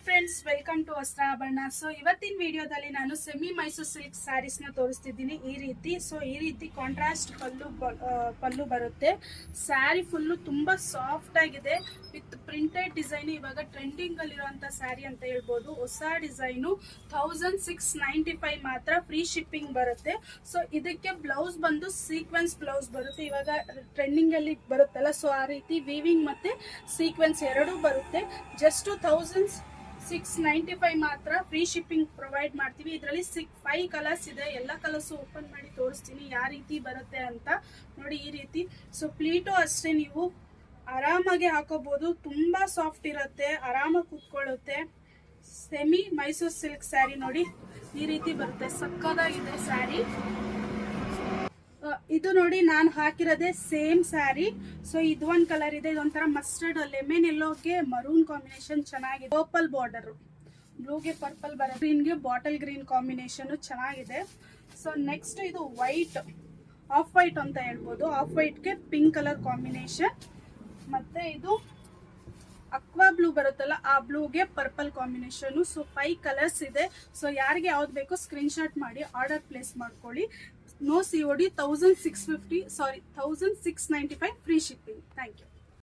Friends, welcome to Vastrabharana. So ಇವತ್ತಿನ ವಿಡಿಯೋದಲ್ಲಿ ನಾನು ಸೆಮಿ ಮೈಸೂರು ಸಿಲ್ಕ್ ಸ್ಯಾರೀಸ್ ನ ತೋರಿಸ್ತಿದ್ದೀನಿ. ಈ ರೀತಿ ಕಾಂಟ್ರಾಸ್ಟ್ ಪಲ್ಲು ಬರುತ್ತೆ. ಸ್ಯಾರಿ ಫುಲ್ಲು ತುಂಬಾ ಸಾಫ್ಟ್ ಆಗಿದೆ ವಿತ್ ಪ್ರಿಂಟೆಡ್ ಡಿಸೈನ್. ಇವಾಗ ಟ್ರೆಂಡಿಂಗ್ ಅಲ್ಲಿರುವಂತ ಸ್ಯಾರಿ ಅಂತ ಹೇಳ್ಬೋದು. ಹೊಸ ಡಿಸೈನು 1695 ಮಾತ್ರ, ಫ್ರೀ ಶಿಪ್ಪಿಂಗ್ ಬರುತ್ತೆ. ಸೊ ಇದಕ್ಕೆ ಬ್ಲೌಸ್ ಬಂದು ಸೀಕ್ವೆನ್ಸ್ ಬ್ಲೌಸ್ ಬರುತ್ತೆ. ಇವಾಗ ಟ್ರೆಂಡಿಂಗ್ ಅಲ್ಲಿ ಬರುತ್ತಲ್ಲ, ಸೊ ಆ ರೀತಿ ವೀವಿಂಗ್ ಮತ್ತೆ ಸೀಕ್ವೆನ್ಸ್ ಎರಡೂ ಬರುತ್ತೆ. ಜಸ್ಟ್ 1695 ಮಾತ್ರ, ಫ್ರೀ ಶಿಪ್ಪಿಂಗ್ ಪ್ರೊವೈಡ್ ಮಾಡ್ತೀವಿ. ಇದರಲ್ಲಿ 5 ಕಲರ್ಸ್ ಇದೆ. ಎಲ್ಲ ಕಲರ್ಸ್ ಓಪನ್ ಮಾಡಿ ತೋರಿಸ್ತೀನಿ ಯಾವ ರೀತಿ ಬರುತ್ತೆ ಅಂತ. ನೋಡಿ ಈ ರೀತಿ. ಸೊ ಪ್ಲೀಟು ಅಷ್ಟೇ, ನೀವು ಆರಾಮಾಗಿ ಹಾಕೋಬಹುದು. ತುಂಬಾ ಸಾಫ್ಟ್ ಇರುತ್ತೆ, ಆರಾಮಾಗಿ ಕೂತ್ಕೊಳ್ಳುತ್ತೆ. ಸೆಮಿ ಮೈಸೂರು ಸಿಲ್ಕ್ ಸ್ಯಾರಿ ನೋಡಿ ಈ ರೀತಿ ಬರುತ್ತೆ. ಸಕ್ಕದಾಗಿದೆ ಸ್ಯಾರಿ. ಇದು ನೋಡಿ, ನಾನು ಹಾಕಿರೋದೇ ಸೇಮ್ ಸ್ಯಾರಿ. ಸೊ ಇದು ಒಂದ್ ಕಲರ್ ಇದೆ, ಇದೊಂಥರ ಮಸ್ಟರ್ಡ್ ಲೆಮನ್ ಎಲ್ಲೋಗೆ ಮರೂನ್ ಕಾಂಬಿನೇಷನ್ ಚೆನ್ನಾಗಿದೆ. ಪರ್ಪಲ್ ಬಾರ್ಡರ್, ಬ್ಲೂಗೆ ಪರ್ಪಲ್ ಬರುತ್ತೆ, ಗ್ರೀನ್ಗೆ ಬಾಟಲ್ ಗ್ರೀನ್ ಕಾಂಬಿನೇಷನ್ ಚೆನ್ನಾಗಿದೆ. ಸೊ ನೆಕ್ಸ್ಟ್ ಇದು ವೈಟ್, ಆಫ್ ವೈಟ್ ಅಂತ ಹೇಳ್ಬೋದು. ಆಫ್ ವೈಟ್ಗೆ ಪಿಂಕ್ ಕಲರ್ ಕಾಂಬಿನೇಷನ್. ಮತ್ತೆ ಇದು ಅಕ್ವಾ ಬ್ಲೂ ಬರುತ್ತಲ್ಲ, ಆ ಬ್ಲೂಗೆ ಪರ್ಪಲ್ ಕಾಂಬಿನೇಷನ್. ಸೊ 5 ಕಲರ್ಸ್ ಇದೆ. ಸೊ ಯಾರಿಗೆ ಯಾವ್ದು ಬೇಕೋ ಸ್ಕ್ರೀನ್ ಶಾಟ್ ಮಾಡಿ ಆರ್ಡರ್ ಪ್ಲೇಸ್ ಮಾಡ್ಕೊಳ್ಳಿ. No COD, 1695 free shipping. Thank you.